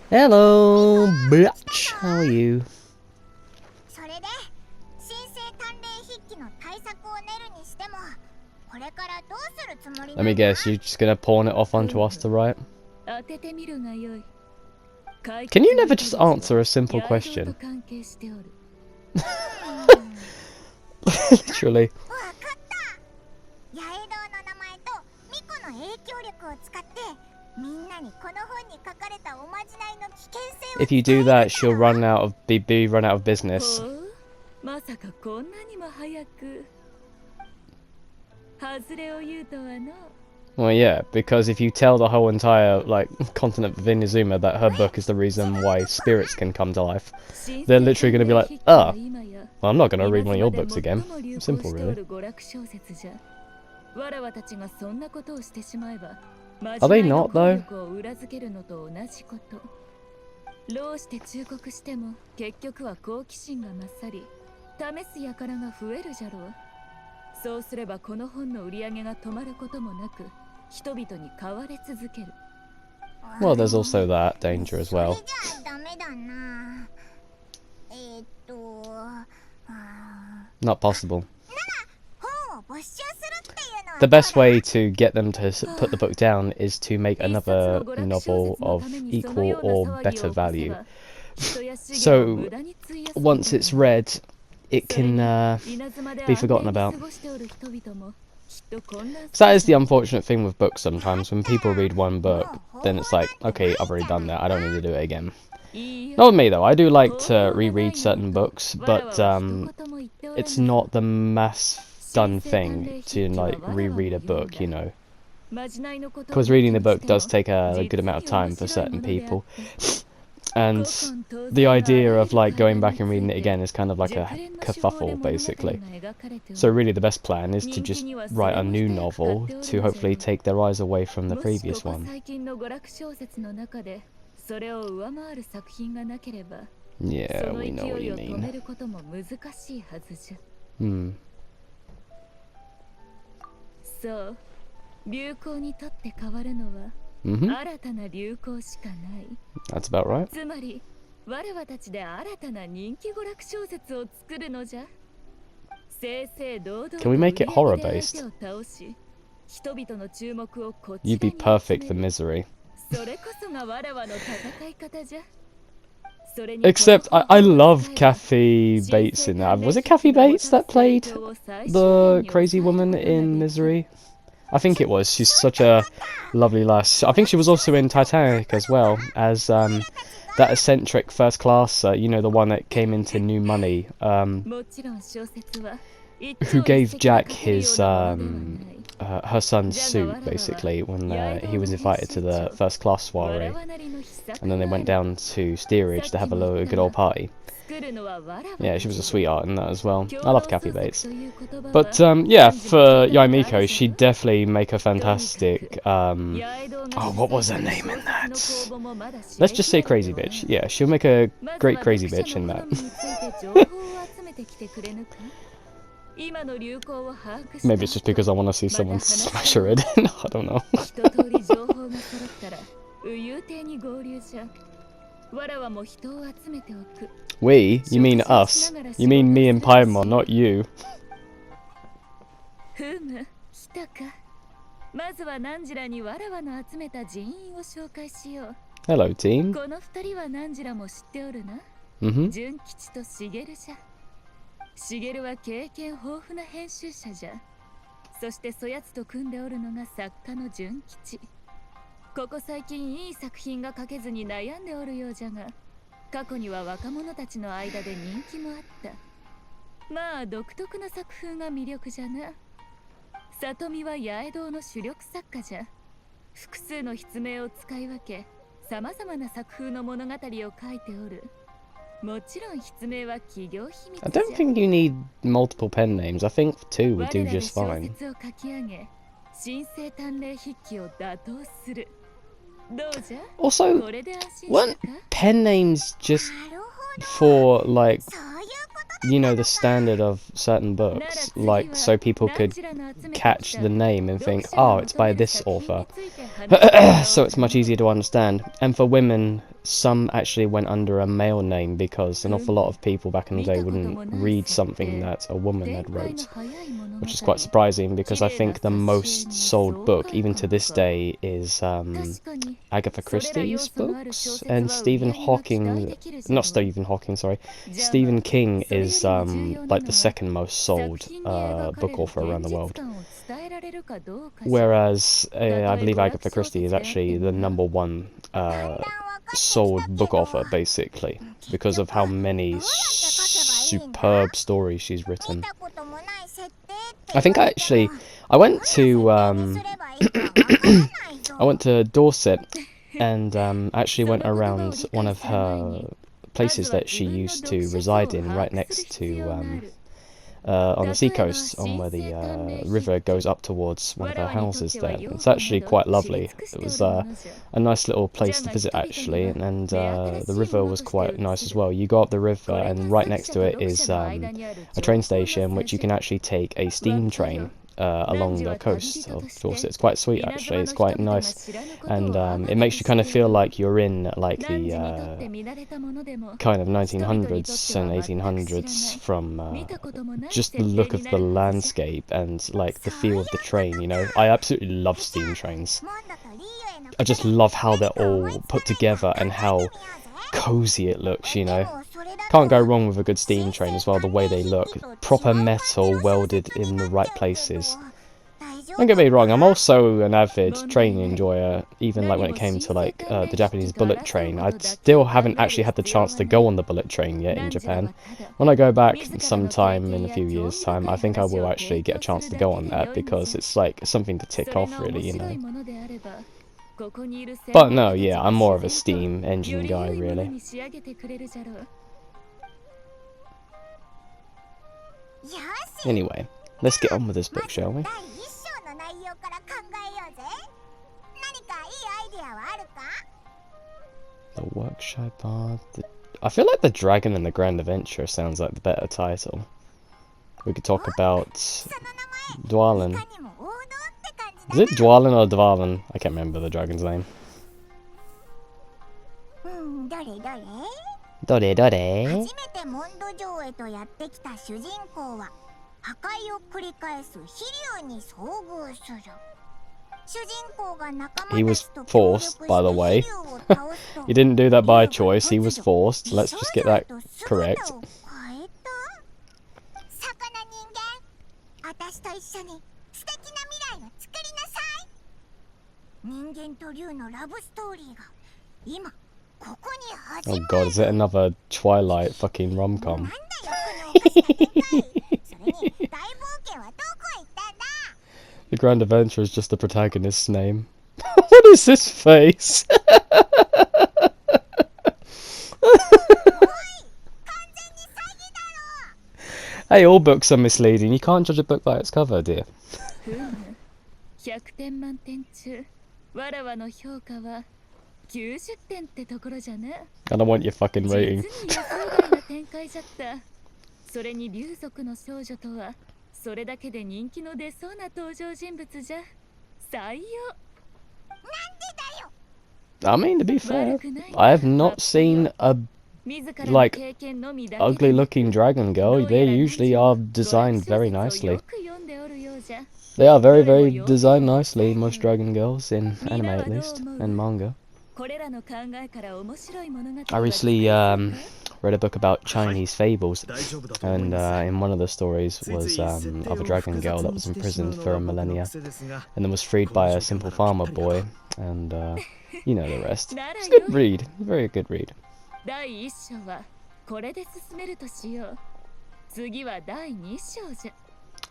Hello, bitch. How are you? Let me guess, you're just gonna pawn it off onto us to write? Can you never just answer a simple question? Literally. If you do that, she'll run out of be run out of business. Well, yeah, because if you tell the whole entire continent of Inazuma that her book is the reason why spirits can come to life, they're literally going to be like, well, I'm not going to read one of your books again. Simple, really. Are they not, though? Well, there's also that danger as well. Not possible. The best way to get them to put the book down is to make another novel of equal or better value. So, once it's read, it can be forgotten about. So that is the unfortunate thing with books sometimes. When people read one book, then it's like, okay, I've already done that, I don't need to do it again. Not with me though, I do like to reread certain books, but it's not the mass done thing to reread a book, you know. Because reading the book does take a good amount of time for certain people. And the idea of going back and reading it again is kind of like a kerfuffle, basically. So really the best plan is to just write a new novel to hopefully take their eyes away from the previous one. Yeah, we know what you mean. That's about right. Can we make it horror based? You'd be perfect for Misery. Except I love Kathy Bates in that. Was it Kathy Bates that played the crazy woman in Misery? I think it was. She's such a lovely lass. I think she was also in Titanic as well as that eccentric first classer, you know, the one that came into New Money, who gave Jack his her son's suit basically when he was invited to the first class soiree, and then they went down to steerage to have a good old party. Yeah, she was a sweetheart in that as well. I love Kathy Bates. But yeah, for Yae Miko, she'd definitely make a fantastic oh, what was her name in that? Let's just say crazy bitch. Yeah, she'll make a great crazy bitch in that. Maybe it's just because I want to see someone smash her head in. I don't know. We? You mean us? You mean me and Paimon, not you. Hello, team. I don't think you need multiple pen names. I think 2 would do just fine. Also, weren't pen names just for you know, the standard of certain books, like so people could catch the name and think, oh, it's by this author. So it's much easier to understand. And for women, some actually went under a male name because an awful lot of people back in the day wouldn't read something that a woman had wrote, which is quite surprising because I think the most sold book, even to this day, is Agatha Christie's books, and Stephen King is like the second most sold book author around the world. Whereas I believe Agatha Christie is actually the #1 sold book author, basically, because of how many superb stories she's written. I think I went to I went to Dorset and actually went around one of her places that she used to reside in, right next to on the seacoast, on where the river goes up towards one of her houses there. It's actually quite lovely. It was a nice little place to visit, actually, and the river was quite nice as well. You go up the river, and right next to it is a train station, which you can actually take a steam train along the coast of Dorset. It's quite sweet, actually. It's quite nice, and it makes you kind of feel like you're in like the kind of 1900s and 1800s from just the look of the landscape and like the feel of the train. You know, I absolutely love steam trains. I just love how they're all put together and how cozy it looks, you know. Can't go wrong with a good steam train as well, the way they look. Proper metal welded in the right places. Don't get me wrong, I'm also an avid train enjoyer, even like when it came to like the Japanese bullet train. I still haven't actually had the chance to go on the bullet train yet in Japan. When I go back sometime in a few years' time, I think I will actually get a chance to go on that, because it's like something to tick off, really, you know. But no, yeah, I'm more of a steam engine guy, really. Anyway, let's get on with this book, shall we? The Workshop Bard. I feel like The Dragon and the Grand Adventure sounds like the better title. We could talk about Dwalin. Is it Dwalin or Dwalin? I can't remember the dragon's name. Dore dore. 破壊を繰り返す飛竜に遭遇する。主人公が仲間 He た was ちと forced, by the way. He didn't do that by choice, he was forced. Let's just get that correct. 魚人間、私と一緒に素敵な未来を作りなさい。人間と竜のラブストーリーが今ここに始まる。 Oh god, is it another Twilight fucking rom-com? The Grand Adventure is just the protagonist's name. What is this face? Hey, all books are misleading. You can't judge a book by its cover, dear. I don't want your fucking rating. それに竜族の少女とはそれだけで人気の出そうな登場人物じゃ採用。なんでだよ。 I mean, to be fair, I have not seen a like ugly looking dragon girl. They usually are designed very nicely. They are very, very designed nicely, most dragon girls, in anime at least, and manga. I recently read a book about Chinese fables, and in one of the stories was of a dragon girl that was imprisoned for a millennia, and then was freed by a simple farmer boy, and you know the rest. It's a good read, very good read.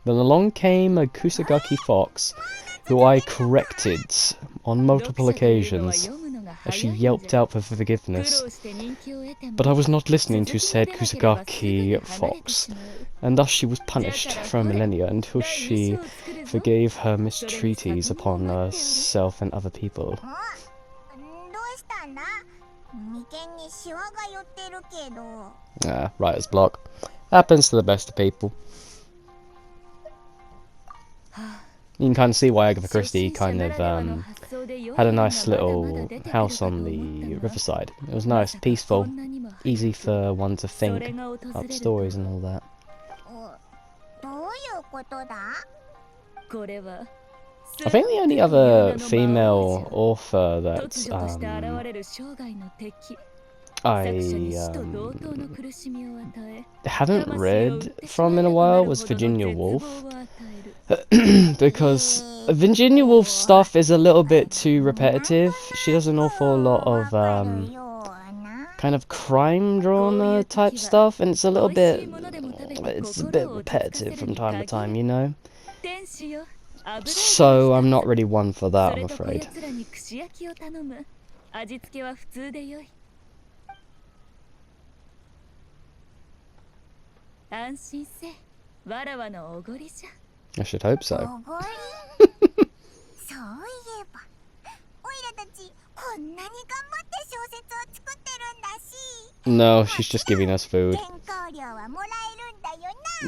Then along came a Kusagaki fox, who I corrected on multiple occasions as she yelped out for forgiveness. But I was not listening to said Kusagaki fox, and thus she was punished for a millennia until she forgave her mistreaties upon herself and other people. Writer's block. Happens to the best of people. You can kind of see why Agatha Christie kind of had a nice little house on the riverside. It was nice, peaceful, easy for one to think up stories and all that. I think the only other female author that I haven't read from in a while was Virginia Woolf. Because Virginia Woolf's stuff is a little bit too repetitive. She does an awful lot of kind of crime drama type stuff, and it's a bit repetitive from time to time, you know? So I'm not really one for that, I'm afraid. I should hope so. No, she's just giving us food.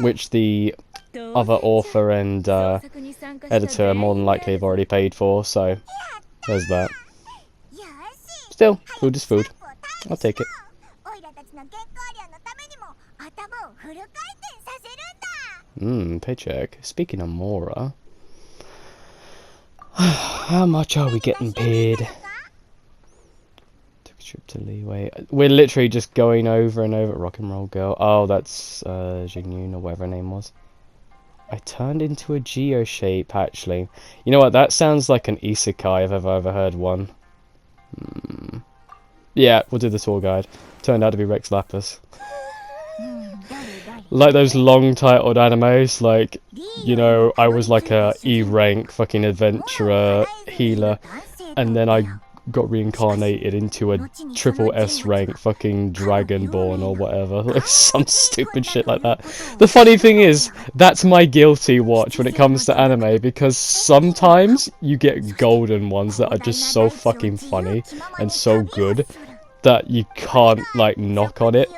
Which the other author and editor more than likely have already paid for, so there's that. Still, food is food. I'll take it. Paycheck. Speaking of Mora, how much are we getting paid? Took a trip to Leeway. We're literally just going over and over. Rock and Roll Girl. Oh, that's Jingyun or whatever her name was. I turned into a Geo shape, actually. You know what? That sounds like an isekai if I've ever heard one. Yeah, we'll do the tour guide. Turned out to be Rex Lapis. Like those long titled animes, like, you know, I was like a E rank fucking adventurer healer, and then I got reincarnated into a triple S rank fucking dragonborn or whatever, like some stupid shit like that. The funny thing is, that's my guilty watch when it comes to anime, because sometimes you get golden ones that are just so fucking funny and so good that you can't like knock on it.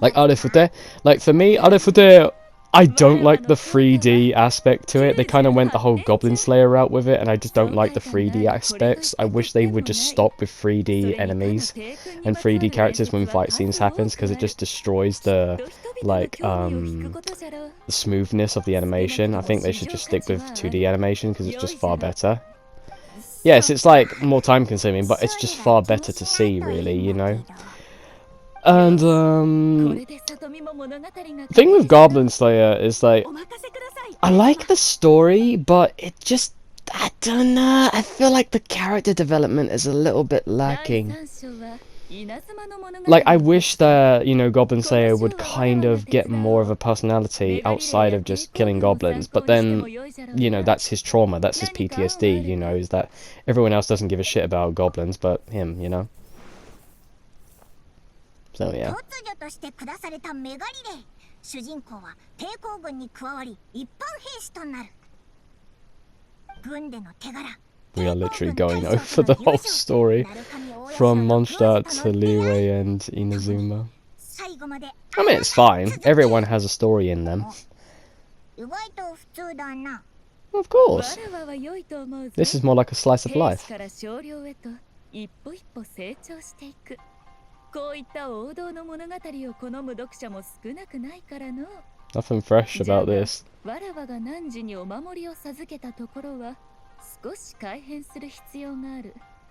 Like Arifute, like for me, Arifute, I don't like the 3D aspect to it. They kind of went the whole Goblin Slayer route with it, and I just don't like the 3D aspects. I wish they would just stop with 3D enemies and 3D characters when fight scenes happens, because it just destroys the, like, the smoothness of the animation. I think they should just stick with 2D animation, because it's just far better. Yes, it's like more time consuming, but it's just far better to see, really, you know? And, thing with Goblin Slayer is, like, I like the story, but it just, I don't know, I feel like the character development is a little bit lacking. Like, I wish that, you know, Goblin Slayer would kind of get more of a personality outside of just killing goblins, but then, you know, that's his trauma, that's his PTSD, you know, is that everyone else doesn't give a shit about goblins but him, you know? So yeah. We are literally going over the whole story from Mondstadt to Leeway and Inazuma. I mean, it's fine. Everyone has a story in them. Of course. This is more like a slice of life. Nothing fresh about this.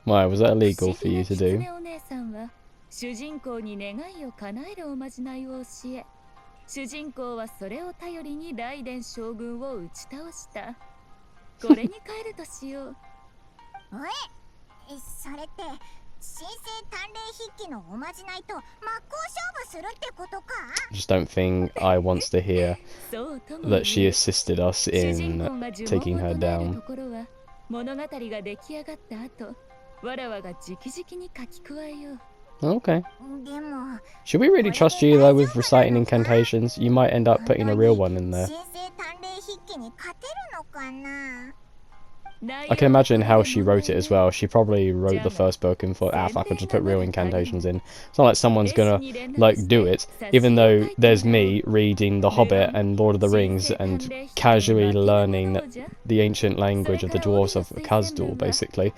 Why, was that illegal for you to do? Just don't think I wants to hear that she assisted us in taking her down. Okay. Should we really trust you though with reciting incantations? You might end up putting a real one in there. I can imagine how she wrote it as well. She probably wrote the first book and thought, ah, fuck, I'll just put real incantations in. It's not like someone's gonna, like, do it, even though there's me reading The Hobbit and Lord of the Rings and casually learning the ancient language of the dwarves of Khazd-dûr, basically.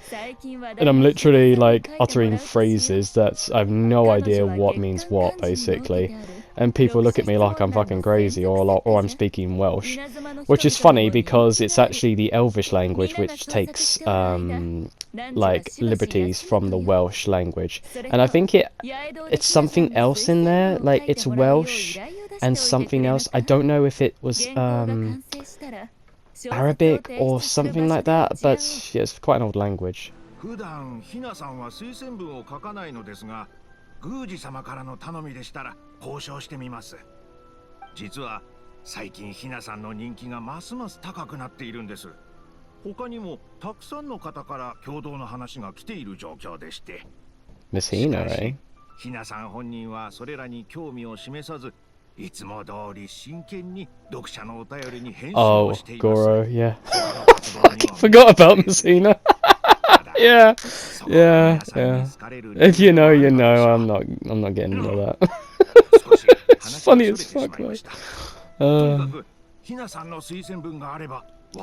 And I'm literally, like, uttering phrases that I have no idea what means what, basically. And people look at me like I'm fucking crazy, or I'm speaking Welsh. Which is funny, because it's actually the Elvish language which takes, like, liberties from the Welsh language. And I think it's something else in there, like, it's Welsh and something else. I don't know if it was, Arabic or something like that, but yeah, it's quite an old language. 普段ひなさんは推薦文を書かないのですが、宮司様からの頼みでしたら交渉してみます。実は最近ひなさんの人気がますます高くなっているんです。他にもたくさんの方から共同の話が来ている状況でして。Miss Hina, eh? ひなさん本人はそれらに興味を示さず、いつも通り真剣に読者のお便りに返信をしています。Oh, Goro, yeah. Fucking forgot about Miss Hina. Yeah, yeah, yeah. If you know, you know. I'm not getting into that. It's funny as fuck, man.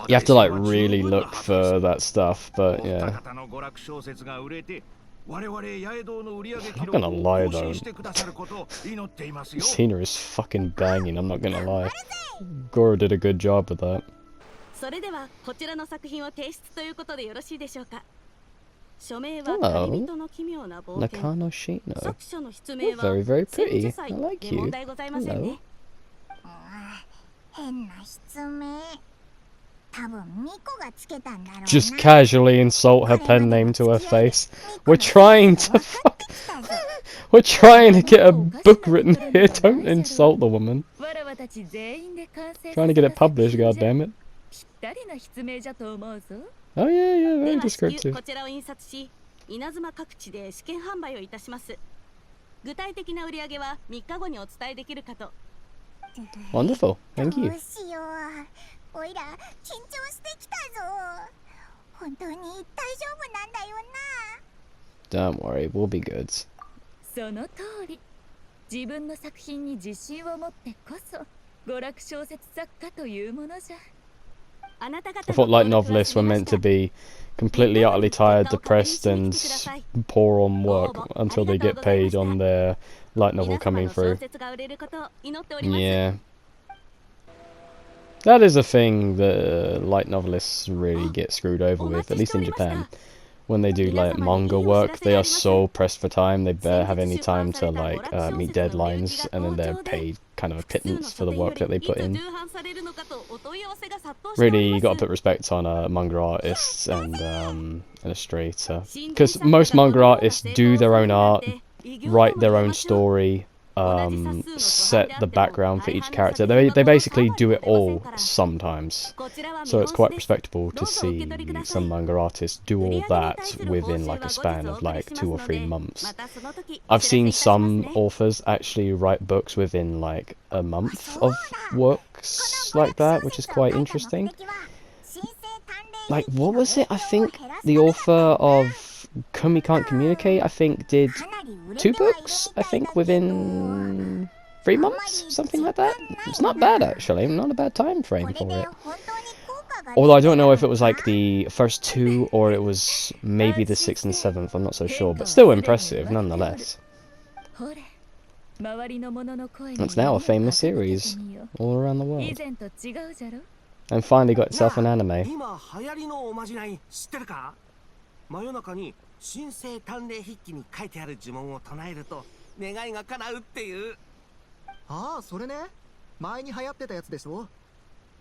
You have to like really look for that stuff, but yeah. I'm not gonna lie though. Cena is fucking banging, I'm not gonna lie. Goro did a good job with that. それではこちらの作品を提出ということでよろしいでしょうか。署名は Hello, 旅人の奇妙な冒険。 Nakano Shino. 作者の筆名 You're は very, very 千 pretty. 住祭 I like で問 you. 題ございませんね。変な筆名。多分ミコがつけたんだろうな。 Just casually insult her pen name to her face. We're trying to We're trying to get a book written here. Don't insult the woman. Trying to get it published, goddammit. Oh yeah, yeah, で very は至急 descriptive. こちらを印刷し、稲妻各地で試験販売をいたします。具体的な売り上げは3日後にお伝えできるかと。 Wonderful, thank ど you. うしよう。おいら緊張してきたぞ。本当に大丈夫なんだよな。 Don't worry, we'll be good. その通り。自分の作品に自信を持ってこそ娯楽小説作家というものじゃ。 あなた方 I thought light novelists were meant to be completely utterly tired, depressed, and poor on work until they get paid on their light novel coming through. Yeah. That is a thing that light novelists really get screwed over with, at least in Japan. When they do like manga work, they are so pressed for time, they barely have any time to like meet deadlines, and then they're paid kind of a pittance for the work that they put in. Really, you gotta put respect on manga artists and illustrator, because most manga artists do their own art, write their own story, set the background for each character. They basically do it all sometimes, so it's quite respectable to see some manga artists do all that within like a span of like 2 or 3 months. I've seen some authors actually write books within like a month of works like that, which is quite interesting. Like, what was it? I think the author of Kumi Can't Communicate, I think, did 2 books, I think, within 3 months, something like that. It's not bad, actually, not a bad time frame for it. Although I don't know if it was like the first 2 or it was maybe the 6th and 7th, I'm not so sure, but still impressive nonetheless. It's now a famous series all around the world. And finally got itself an anime. 真夜中に神聖鍛錬筆記に書いてある呪文を唱えると願いが叶うっていう。ああ、それね。前に流行ってたやつでしょ。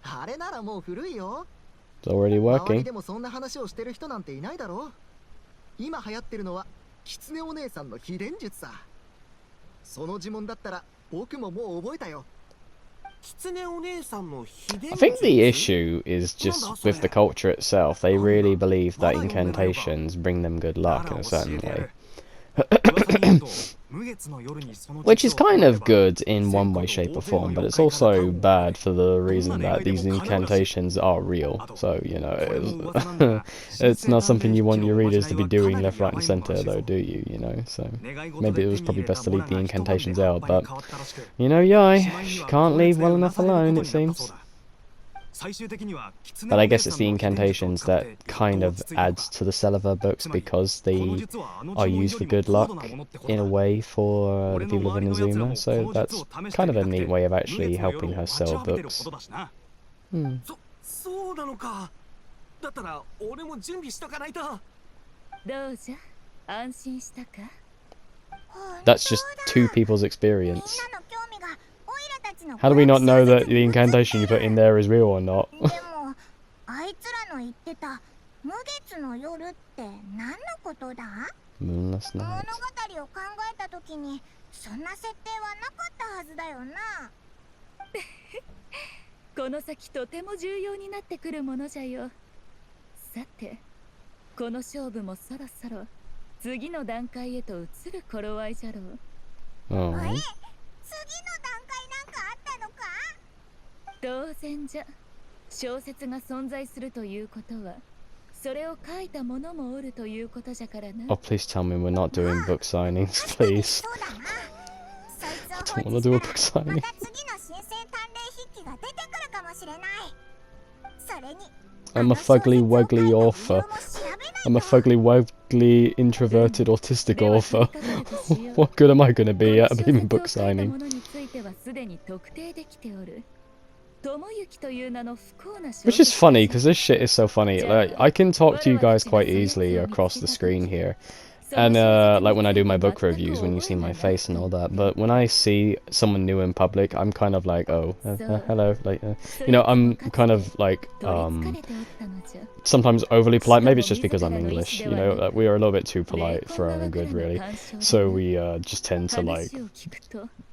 あれならもう古いよ。It's already 周り working. でもそんな話をしてる人なんていないだろう。今流行ってるのは狐お姉さんの秘伝術さ。その呪文だったら僕ももう覚えたよ。 I think the issue is just with the culture itself. They really believe that incantations bring them good luck in a certain way. Which is kind of good in one way, shape or form, but it's also bad for the reason that these incantations are real. So, you know, it's not something you want your readers to be doing left, right and centre though, do you? You know, so maybe it was probably best to leave the incantations out, but, you know, Yai, she can't leave well enough alone, it seems. But I guess it's the incantations that kind of adds to the sell of her books because they are used for good luck in a way for the people of Inazuma, so that's kind of a neat way of actually helping her sell books. Hmm. That's just two people's experience. How do we not know that the incantation you put in there is real or not? Moonless night. この先とても重要になってくるものじゃよ。さて、この勝負もそろそろ次の段階へと移る頃合いじゃろう。当然じゃ。小説が存在するということは、それを書いた者もおるということじゃからな。Oh, please tell me we're not doing book signings, please. I don't want to do a book signing. I'm a fugly, wuggly author. I'm a fugly, wuggly, introverted, autistic author. What good am I going to be at being book signing? Which is funny, because this shit is so funny. Like, I can talk to you guys quite easily across the screen here. And, like, when I do my book reviews, when you see my face and all that. But when I see someone new in public, I'm kind of like, oh, hello. Like, you know, I'm kind of, like, sometimes overly polite. Maybe it's just because I'm English, you know. We are a little bit too polite for our own good, really. So we just tend to, like,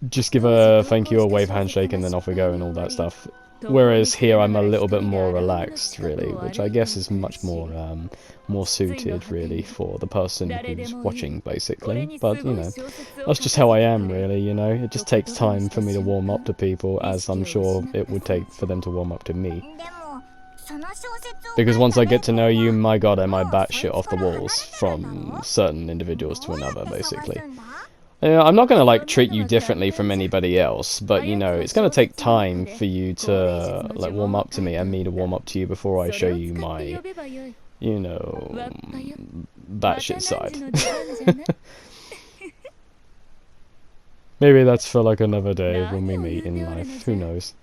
just give a thank you, a wave handshake, and then off we go and all that stuff. Whereas here I'm a little bit more relaxed, really, which I guess is much more more suited, really, for the person who's watching, basically. But, you know, that's just how I am, really, you know. It just takes time for me to warm up to people, as I'm sure it would take for them to warm up to me. Because once I get to know you, my god, am I batshit off the walls from certain individuals to another, basically. I'm not going to, like, treat you differently from anybody else, but, you know, it's going to take time for you to, like, warm up to me and me to warm up to you before I show you my, you know, batshit side. Maybe that's for, like, another day when we meet in life, who knows.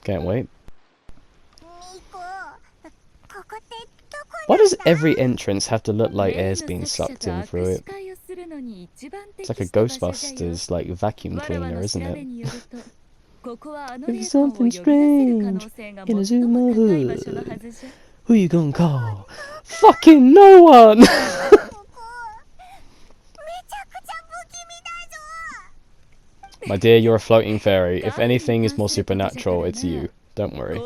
Can't wait. Why does every entrance have to look like air's being sucked in through it? It's like a Ghostbusters, like, vacuum cleaner, isn't it? There's something strange in Azuma Hood. Who you gonna call? Fucking no one! My dear, you're a floating fairy. If anything is more supernatural, it's you. Don't worry.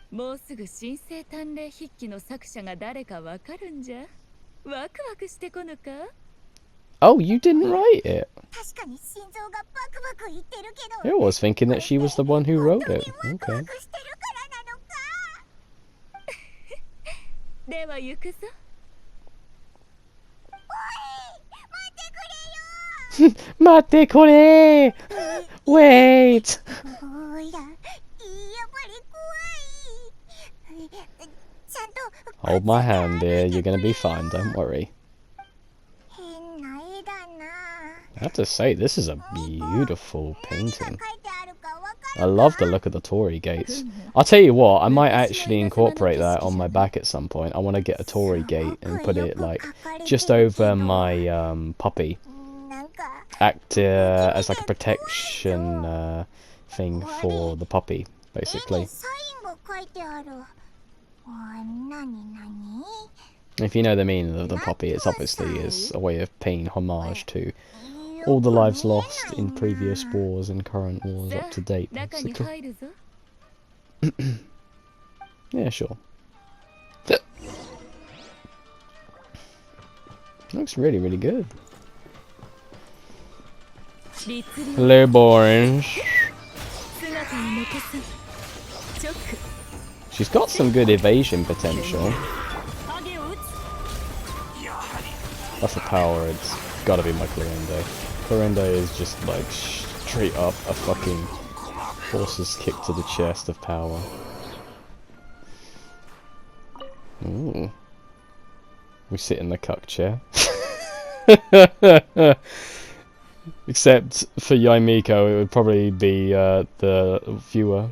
もうすぐ神聖探麗筆記の作者が誰かわかるんじゃ。ワクワクしてこぬか? Oh, you didn't write it. I was thinking that she was the one who wrote it. Okay. では行くぞ。待ってくれ。Wait. Hold my hand, dear. You're gonna be fine. Don't worry. I have to say, this is a beautiful painting. I love the look of the Torii gates. I'll tell you what, I might actually incorporate that on my back at some point. I want to get a Torii gate and put it, like, just over my puppy. Act as like a protection thing for the puppy, basically. If you know the meaning of the puppy, it's obviously is a way of paying homage to all the lives lost in previous wars and current wars up to date, basically. Yeah, sure. looks really, really good. Hello, Orange. She's got some good evasion potential. That's a power, it's gotta be my Clorinda. Clorinda is just like straight up a fucking horse's kick to the chest of power. Ooh. We sit in the cuck chair. Except for Yaimiko, it would probably be the viewer.